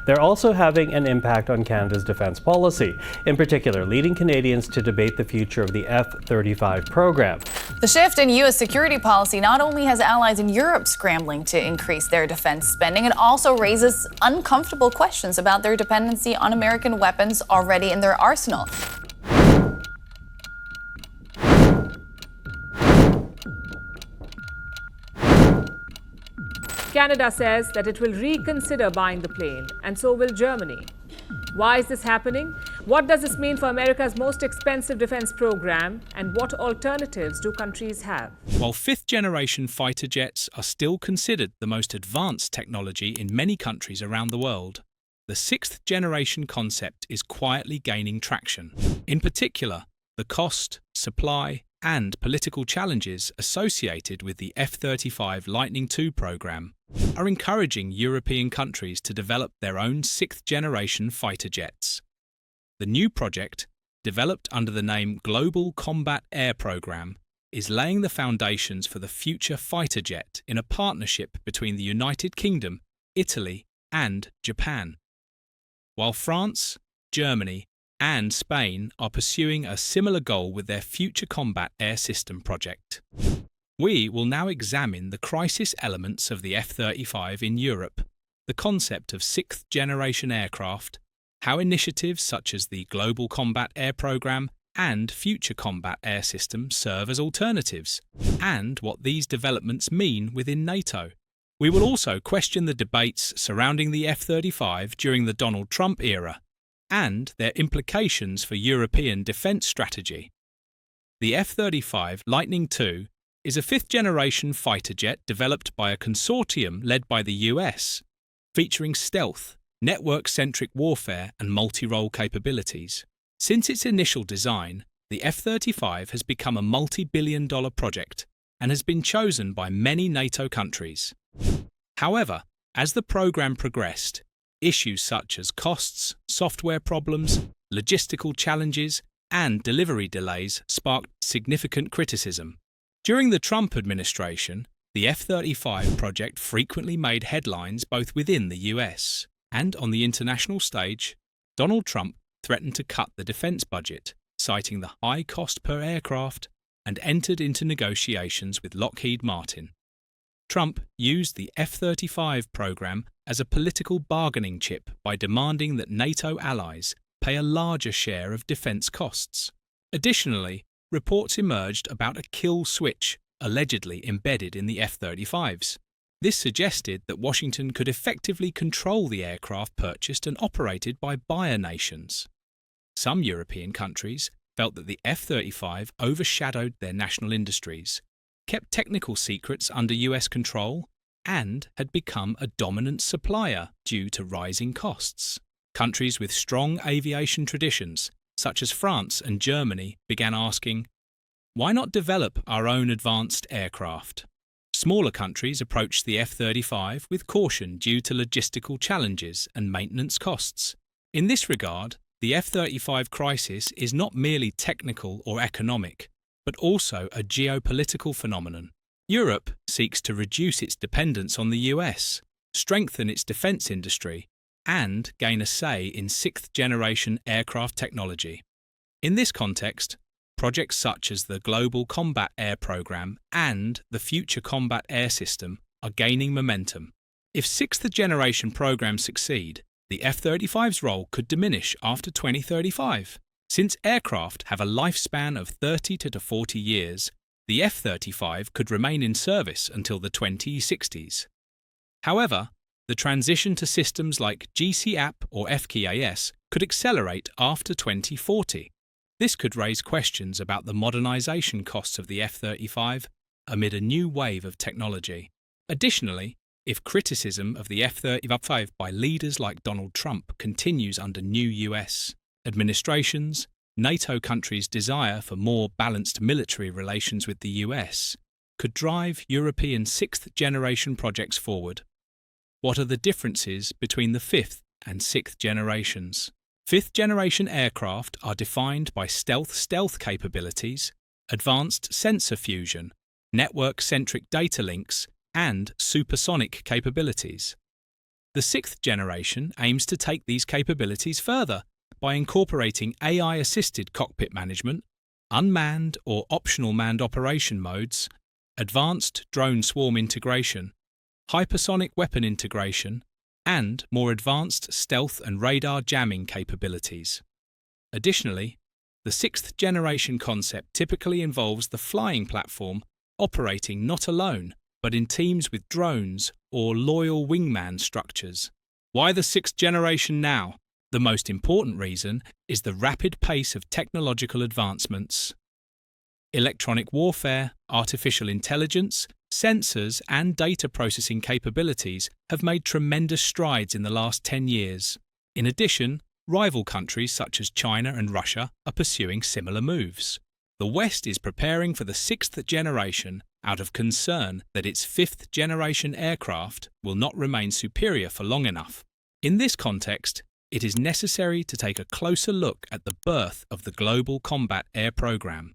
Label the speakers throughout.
Speaker 1: they're also having an impact on Canada's defence policy, in particular leading Canadians to debate the future of the F-35 program.
Speaker 2: The shift in U.S. security policy not only has allies in Europe scrambling to increase their defense spending, it also raises uncomfortable questions about their dependency on American weapons already in their arsenal.
Speaker 3: Canada says that it will reconsider buying the plane, and so will Germany. Why is this happening? What does this mean for America's most expensive defense program, and what alternatives do countries have?
Speaker 4: While fifth-generation fighter jets are still considered the most advanced technology in many countries around the world, the sixth-generation concept is quietly gaining traction. In particular, the cost, supply, and political challenges associated with the F-35 Lightning II program are encouraging European countries to develop their own sixth-generation fighter jets. The new project, developed under the name Global Combat Air Program, is laying the foundations for the future fighter jet in a partnership between the United Kingdom, Italy, and Japan. While France, Germany, and Spain are pursuing a similar goal with their Future Combat Air System project. We will now examine the crisis elements of the F-35 in Europe, the concept of sixth-generation aircraft, how initiatives such as the Global Combat Air Program and Future Combat Air System serve as alternatives, and what these developments mean within NATO. We will also question the debates surrounding the F-35 during the Donald Trump era, and their implications for European defence strategy. The F-35 Lightning II is a fifth-generation fighter jet developed by a consortium led by the US, featuring stealth, network-centric warfare and multi-role capabilities. Since its initial design, the F-35 has become a multi-billion-dollar project and has been chosen by many NATO countries. However, as the program progressed, issues such as costs, software problems, logistical challenges, and delivery delays sparked significant criticism. During the Trump administration, the F-35 project frequently made headlines both within the US and on the international stage. Donald Trump threatened to cut the defense budget, citing the high cost per aircraft, and entered into negotiations with Lockheed Martin. Trump used the F-35 program as a political bargaining chip by demanding that NATO allies pay a larger share of defense costs. Additionally, reports emerged about a kill switch allegedly embedded in the F-35s. This suggested that Washington could effectively control the aircraft purchased and operated by buyer nations. Some European countries felt that the F-35 overshadowed their national industries, kept technical secrets under US control, and had become a dominant supplier due to rising costs. Countries with strong aviation traditions, such as France and Germany, began asking, why not develop our own advanced aircraft? Smaller countries approached the F-35 with caution due to logistical challenges and maintenance costs. In this regard, the F-35 crisis is not merely technical or economic, but also a geopolitical phenomenon. Europe seeks to reduce its dependence on the US, strengthen its defense industry, and gain a say in sixth-generation aircraft technology. In this context, projects such as the Global Combat Air Program and the Future Combat Air System are gaining momentum. If sixth-generation programs succeed, the F-35's role could diminish after 2035. Since aircraft have a lifespan of 30 to 40 years, the F-35 could remain in service until the 2060s. However, the transition to systems like GCAP or FCAS could accelerate after 2040. This could raise questions about the modernization costs of the F-35 amid a new wave of technology. Additionally, if criticism of the F-35 by leaders like Donald Trump continues under new US administrations, NATO countries' desire for more balanced military relations with the US could drive European sixth-generation projects forward. What are the differences between the fifth and sixth generations? Fifth-generation aircraft are defined by stealth capabilities, advanced sensor fusion, network-centric data links, and supersonic capabilities. The sixth generation aims to take these capabilities further by incorporating AI-assisted cockpit management, unmanned or optional manned operation modes, advanced drone swarm integration, hypersonic weapon integration, and more advanced stealth and radar jamming capabilities. Additionally, the sixth generation concept typically involves the flying platform operating not alone, but in teams with drones or loyal wingman structures. Why the sixth generation now? The most important reason is the rapid pace of technological advancements. Electronic warfare, artificial intelligence, sensors, and data processing capabilities have made tremendous strides in the last 10 years. In addition, rival countries such as China and Russia are pursuing similar moves. The West is preparing for the sixth generation out of concern that its fifth generation aircraft will not remain superior for long enough. In this context, it is necessary to take a closer look at the birth of the Global Combat Air Programme.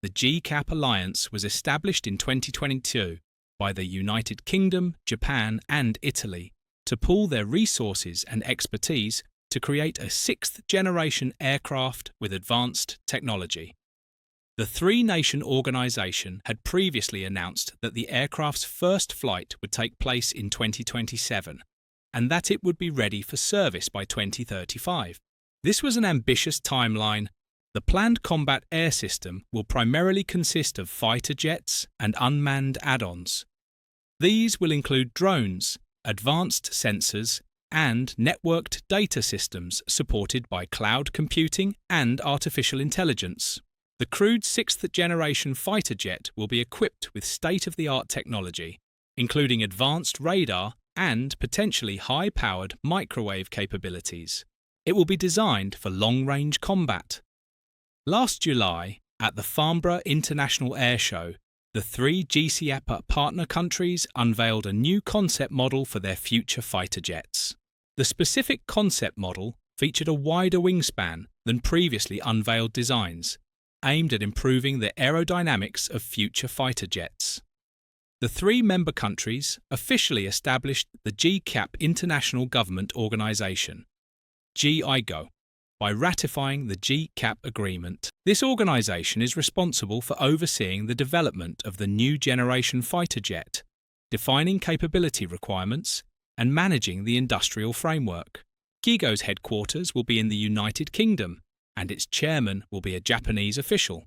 Speaker 4: The GCAP alliance was established in 2022 by the United Kingdom, Japan, and Italy to pool their resources and expertise to create a sixth-generation aircraft with advanced technology. The three-nation organisation had previously announced that the aircraft's first flight would take place in 2027 and that it would be ready for service by 2035. This was an ambitious timeline. The planned combat air system will primarily consist of fighter jets and unmanned add-ons. These will include drones, advanced sensors, and networked data systems supported by cloud computing and artificial intelligence. The crewed sixth-generation fighter jet will be equipped with state-of-the-art technology, including advanced radar and potentially high-powered microwave capabilities. It will be designed for long-range combat. Last July, at the Farnborough International Air Show, the three GCAP partner countries unveiled a new concept model for their future fighter jets. The specific concept model featured a wider wingspan than previously unveiled designs, aimed at improving the aerodynamics of future fighter jets. The three member countries officially established the GCAP International Government Organisation, GIGO, by ratifying the GCAP agreement. This organisation is responsible for overseeing the development of the new generation fighter jet, defining capability requirements, and managing the industrial framework. GIGO's headquarters will be in the United Kingdom, and its chairman will be a Japanese official.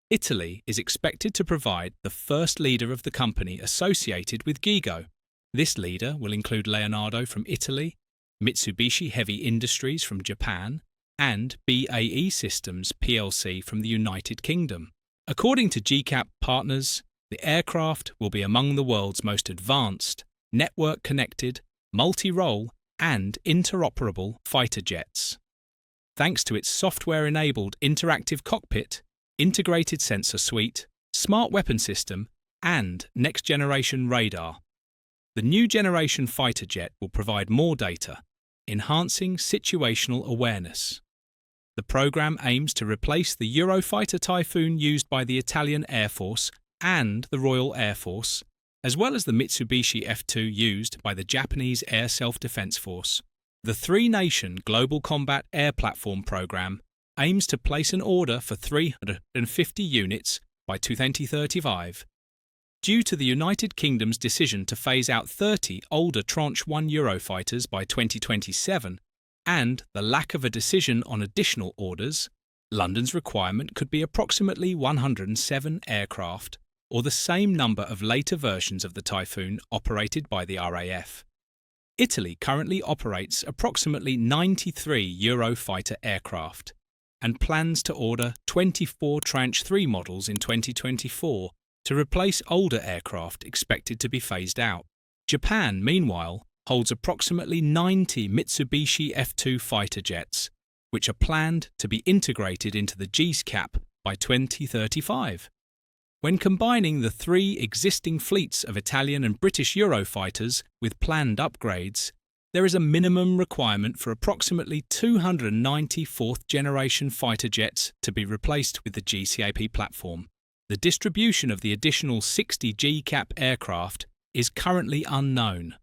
Speaker 4: Italy is expected to provide the first leader of the company associated with GIGO. This leader will include Leonardo from Italy, Mitsubishi Heavy Industries from Japan, and BAE Systems plc from the United Kingdom. According to GCAP partners, the aircraft will be among the world's most advanced, network-connected, multi-role, and interoperable fighter jets. Thanks to its software-enabled interactive cockpit, integrated sensor suite, smart weapon system, and next-generation radar, the new generation fighter jet will provide more data, enhancing situational awareness. The program aims to replace the Eurofighter Typhoon used by the Italian Air Force and the Royal Air Force, as well as the Mitsubishi F-2 used by the Japanese Air Self-Defense Force. The three-nation Global Combat Air Platform program aims to place an order for 350 units by 2035. Due to the United Kingdom's decision to phase out 30 older Tranche 1 Eurofighters by 2027, and the lack of a decision on additional orders, London's requirement could be approximately 107 aircraft, or the same number of later versions of the Typhoon operated by the RAF. Italy currently operates approximately 93 Eurofighter aircraft, and plans to order 24 Tranche 3 models in 2024 to replace older aircraft expected to be phased out. Japan, meanwhile, holds approximately 90 Mitsubishi F-2 fighter jets, which are planned to be integrated into the GCAP by 2035. When combining the three existing fleets of Italian and British Eurofighters with planned upgrades, there is a minimum requirement for approximately 290 fourth-generation fighter jets to be replaced with the GCAP platform. The distribution of the additional 60 GCAP aircraft is currently unknown.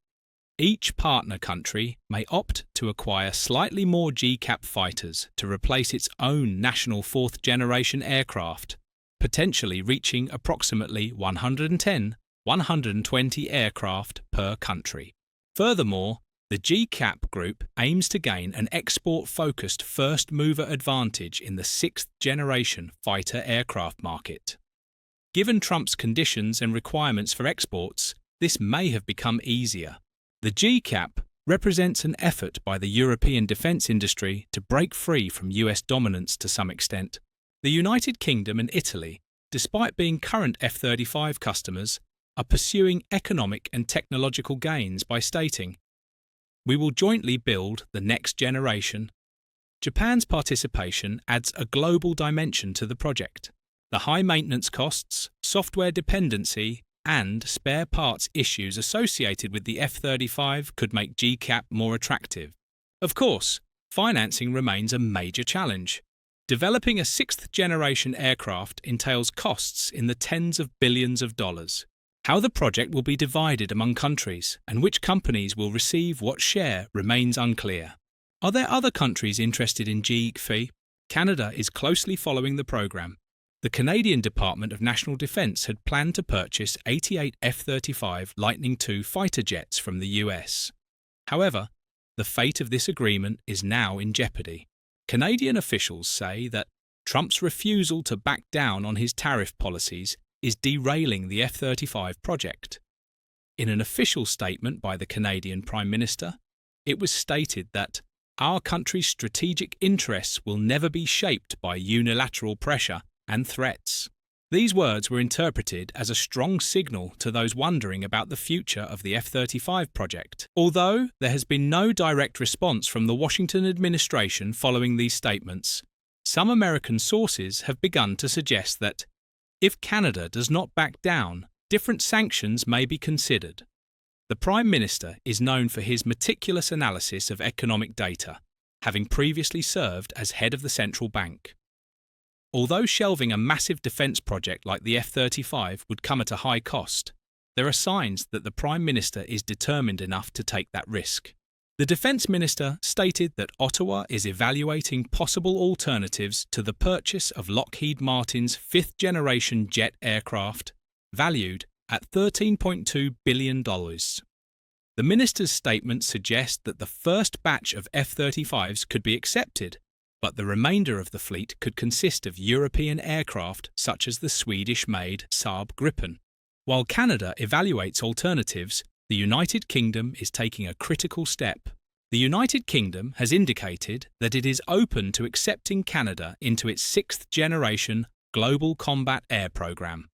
Speaker 4: Each partner country may opt to acquire slightly more GCAP fighters to replace its own national fourth-generation aircraft, potentially reaching approximately 110-120 aircraft per country. Furthermore, the GCAP group aims to gain an export-focused first-mover advantage in the sixth-generation fighter aircraft market. Given Trump's conditions and requirements for exports, this may have become easier. The GCAP represents an effort by the European defence industry to break free from US dominance to some extent. The United Kingdom and Italy, despite being current F-35 customers, are pursuing economic and technological gains by stating, "We will jointly build the next generation." Japan's participation adds a global dimension to the project. The high maintenance costs, software dependency, and spare parts issues associated with the F-35 could make GCAP more attractive. Of course, financing remains a major challenge. Developing a sixth-generation aircraft entails costs in the tens of billions of dollars. How the project will be divided among countries and which companies will receive what share remains unclear. Are there other countries interested in GCAP? Canada is closely following the program. The Canadian Department of National Defence had planned to purchase 88 F-35 Lightning II fighter jets from the US. However, the fate of this agreement is now in jeopardy. Canadian officials say that Trump's refusal to back down on his tariff policies is derailing the F-35 project. In an official statement by the Canadian Prime Minister, it was stated that our country's strategic interests will never be shaped by unilateral pressure and threats. These words were interpreted as a strong signal to those wondering about the future of the F-35 project. Although there has been no direct response from the Washington administration following these statements, some American sources have begun to suggest that if Canada does not back down, different sanctions may be considered. The Prime Minister is known for his meticulous analysis of economic data, having previously served as head of the central bank. Although shelving a massive defence project like the F-35 would come at a high cost, there are signs that the Prime Minister is determined enough to take that risk. The Defence Minister stated that Ottawa is evaluating possible alternatives to the purchase of Lockheed Martin's fifth-generation jet aircraft, valued at $13.2 billion. The Minister's statement suggests that the first batch of F-35s could be accepted, but the remainder of the fleet could consist of European aircraft such as the Swedish-made Saab Gripen. While Canada evaluates alternatives, the United Kingdom is taking a critical step. The United Kingdom has indicated that it is open to accepting Canada into its sixth-generation Global Combat Air Programme.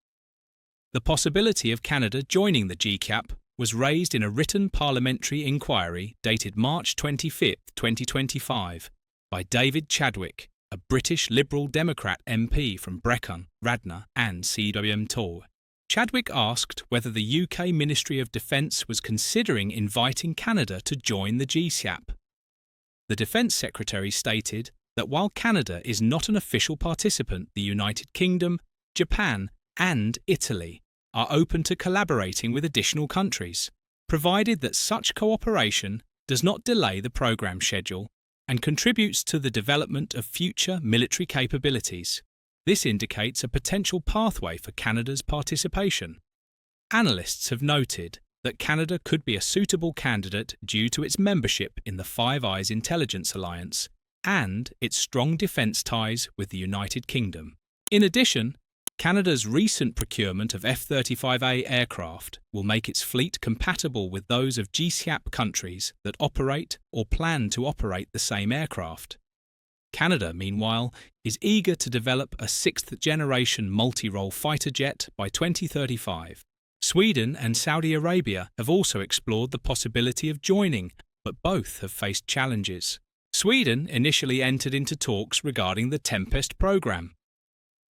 Speaker 4: The possibility of Canada joining the GCAP was raised in a written parliamentary inquiry dated March 25, 2025, by David Chadwick, a British Liberal Democrat MP from Brecon, Radnor and CWM Tor. Chadwick asked whether the UK Ministry of Defence was considering inviting Canada to join the GCAP. The Defence Secretary stated that while Canada is not an official participant, the United Kingdom, Japan and Italy are open to collaborating with additional countries, provided that such cooperation does not delay the programme schedule and contributes to the development of future military capabilities. This indicates a potential pathway for Canada's participation. Analysts have noted that Canada could be a suitable candidate due to its membership in the Five Eyes Intelligence Alliance and its strong defence ties with the United Kingdom. In addition, Canada's recent procurement of F-35A aircraft will make its fleet compatible with those of GCAP countries that operate or plan to operate the same aircraft. Canada, meanwhile, is eager to develop a sixth-generation multi-role fighter jet by 2035. Sweden and Saudi Arabia have also explored the possibility of joining, but both have faced challenges. Sweden initially entered into talks regarding the Tempest program.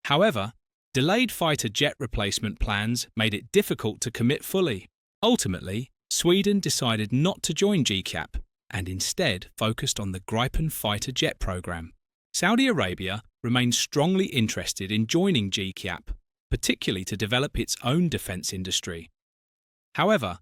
Speaker 4: However, delayed fighter jet replacement plans made it difficult to commit fully. Ultimately, Sweden decided not to join GCAP and instead focused on the Gripen fighter jet program. Saudi Arabia remains strongly interested in joining GCAP, particularly to develop its own defence industry. However,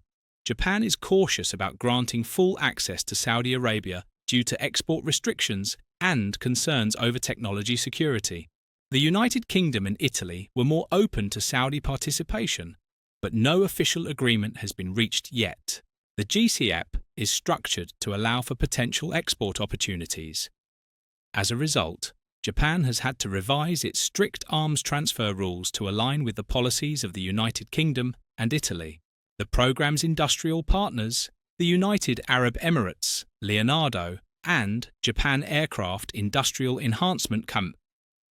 Speaker 4: Japan is cautious about granting full access to Saudi Arabia due to export restrictions and concerns over technology security. The United Kingdom and Italy were more open to Saudi participation, but no official agreement has been reached yet. The GCAP is structured to allow for potential export opportunities. As a result, Japan has had to revise its strict arms transfer rules to align with the policies of the United Kingdom and Italy. The programme's industrial partners, the United Arab Emirates, Leonardo, and Japan Aircraft Industrial Enhancement Company,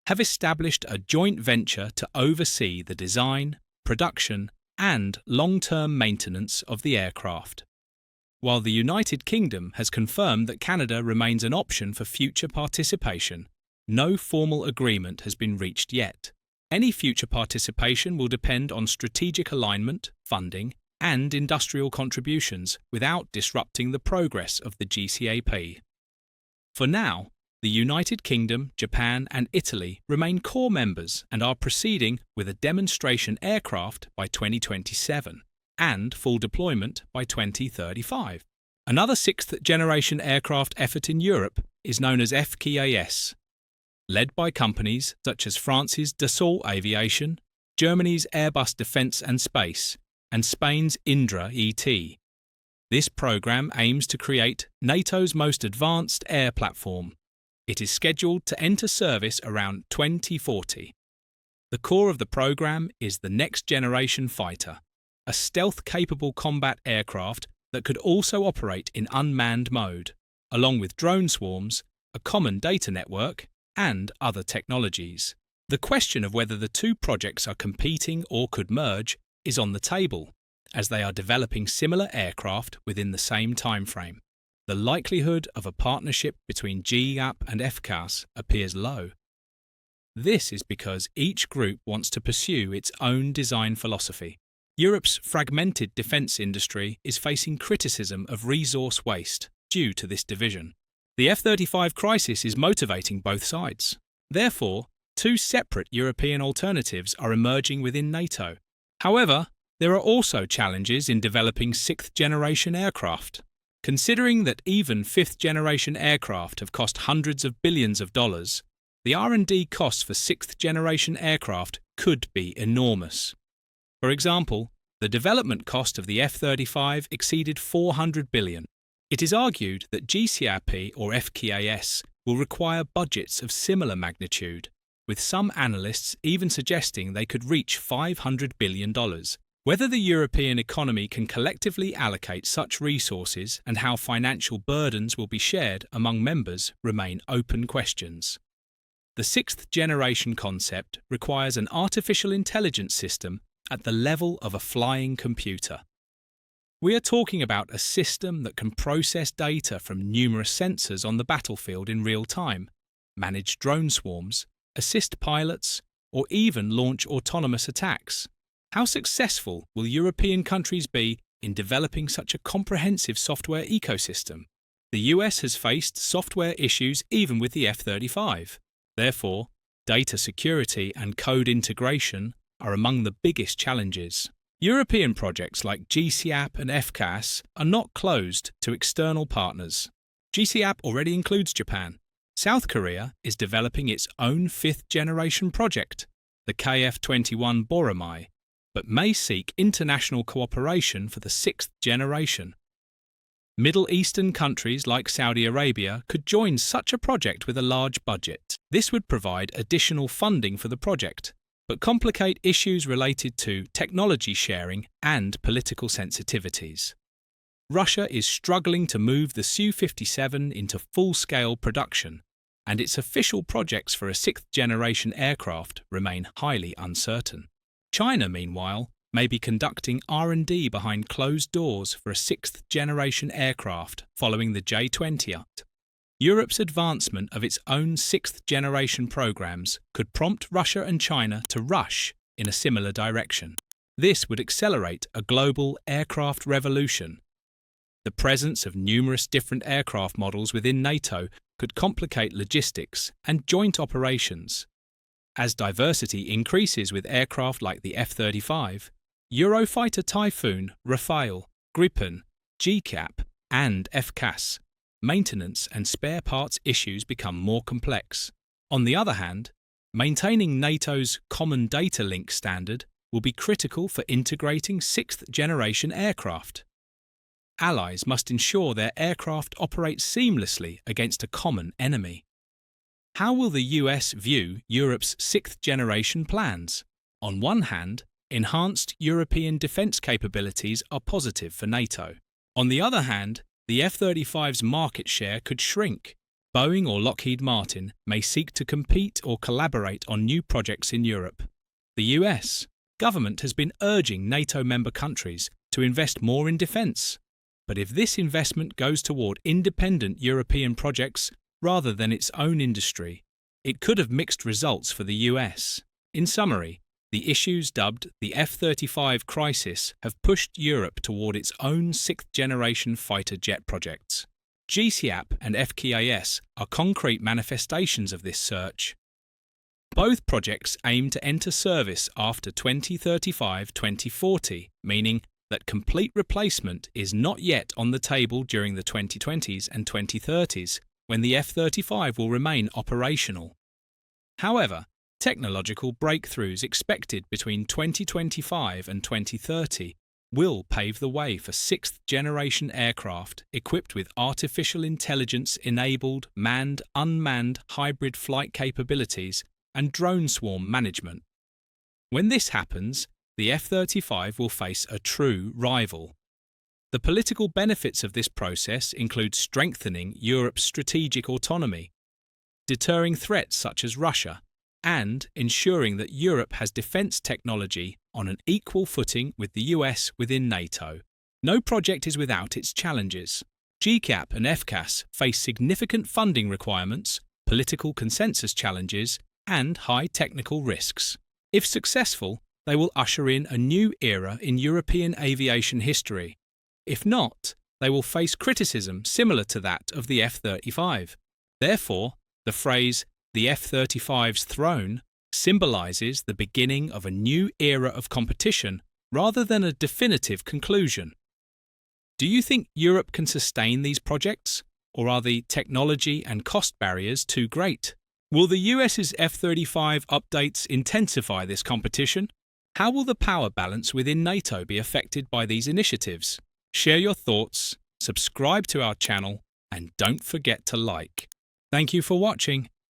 Speaker 4: have established a joint venture to oversee the design, production, and long-term maintenance of the aircraft. While the United Kingdom has confirmed that Canada remains an option for future participation, no formal agreement has been reached yet. Any future participation will depend on strategic alignment, funding, and industrial contributions without disrupting the progress of the GCAP. For now, the United Kingdom, Japan, and Italy remain core members and are proceeding with a demonstration aircraft by 2027 and full deployment by 2035. Another sixth-generation aircraft effort in Europe is known as FCAS, led by companies such as France's Dassault Aviation, Germany's Airbus Defence and Space, and Spain's Indra ET. This programme aims to create NATO's most advanced air platform. It is scheduled to enter service around 2040. The core of the programme is the next-generation fighter, a stealth-capable combat aircraft that could also operate in unmanned mode, along with drone swarms, a common data network, and other technologies. The question of whether the two projects are competing or could merge is on the table, as they are developing similar aircraft within the same timeframe. The likelihood of a partnership between GCAP and FCAS appears low. This is because each group wants to pursue its own design philosophy. Europe's fragmented defence industry is facing criticism of resource waste due to this division. The F-35 crisis is motivating both sides. Therefore, two separate European alternatives are emerging within NATO. However, there are also challenges in developing sixth-generation aircraft. Considering that even fifth-generation aircraft have cost hundreds of billions of dollars, the R&D costs for sixth-generation aircraft could be enormous. For example, the development cost of the F-35 exceeded $400 billion. It is argued that GCAP or FCAS will require budgets of similar magnitude, with some analysts even suggesting they could reach $500 billion. Whether the European economy can collectively allocate such resources and how financial burdens will be shared among members remain open questions. The sixth-generation concept requires an artificial intelligence system at the level of a flying computer. We are talking about a system that can process data from numerous sensors on the battlefield in real time, manage drone swarms, assist pilots, or even launch autonomous attacks. How successful will European countries be in developing such a comprehensive software ecosystem? The US has faced software issues even with the F-35. Therefore, data security and code integration are among the biggest challenges. European projects like GCAP and FCAS are not closed to external partners. GCAP already includes Japan. South Korea is developing its own fifth-generation project, the KF-21 Boromai, but may seek international cooperation for the sixth generation. Middle Eastern countries like Saudi Arabia could join such a project with a large budget. This would provide additional funding for the project, but complicate issues related to technology sharing and political sensitivities. Russia is struggling to move the Su-57 into full-scale production, and its official projects for a sixth-generation aircraft remain highly uncertain. China, meanwhile, may be conducting R&D behind closed doors for a sixth-generation aircraft following the J-20. Europe's advancement of its own sixth-generation programs could prompt Russia and China to rush in a similar direction. This would accelerate a global aircraft revolution. The presence of numerous different aircraft models within NATO could complicate logistics and joint operations. As diversity increases with aircraft like the F-35, Eurofighter Typhoon, Rafale, Gripen, GCAP, and FCAS, maintenance and spare parts issues become more complex. On the other hand, maintaining NATO's Common Data Link standard will be critical for integrating sixth-generation aircraft. Allies must ensure their aircraft operate seamlessly against a common enemy. How will the US view Europe's sixth-generation plans? On one hand, enhanced European defence capabilities are positive for NATO. On the other hand, the F-35's market share could shrink. Boeing or Lockheed Martin may seek to compete or collaborate on new projects in Europe. The US government has been urging NATO member countries to invest more in defence. But if this investment goes toward independent European projects rather than its own industry, it could have mixed results for the US. In summary, the issues dubbed the F-35 crisis have pushed Europe toward its own sixth-generation fighter jet projects. GCAP and FCAS are concrete manifestations of this search. Both projects aim to enter service after 2035-2040, meaning that complete replacement is not yet on the table during the 2020s and 2030s, when the F-35 will remain operational. However, technological breakthroughs expected between 2025 and 2030 will pave the way for sixth-generation aircraft equipped with artificial intelligence-enabled manned-unmanned hybrid flight capabilities and drone swarm management. When this happens, the F-35 will face a true rival. The political benefits of this process include strengthening Europe's strategic autonomy, deterring threats such as Russia, and ensuring that Europe has defence technology on an equal footing with the US within NATO. No project is without its challenges. GCAP and FCAS face significant funding requirements, political consensus challenges, and high technical risks. If successful, they will usher in a new era in European aviation history. If not, they will face criticism similar to that of the F-35. Therefore, the phrase, "the F-35's throne," symbolises the beginning of a new era of competition rather than a definitive conclusion. Do you think Europe can sustain these projects, or are the technology and cost barriers too great? Will the US's F-35 updates intensify this competition? How will the power balance within NATO be affected by these initiatives? Share your thoughts, subscribe to our channel, and don't forget to like. Thank you for watching.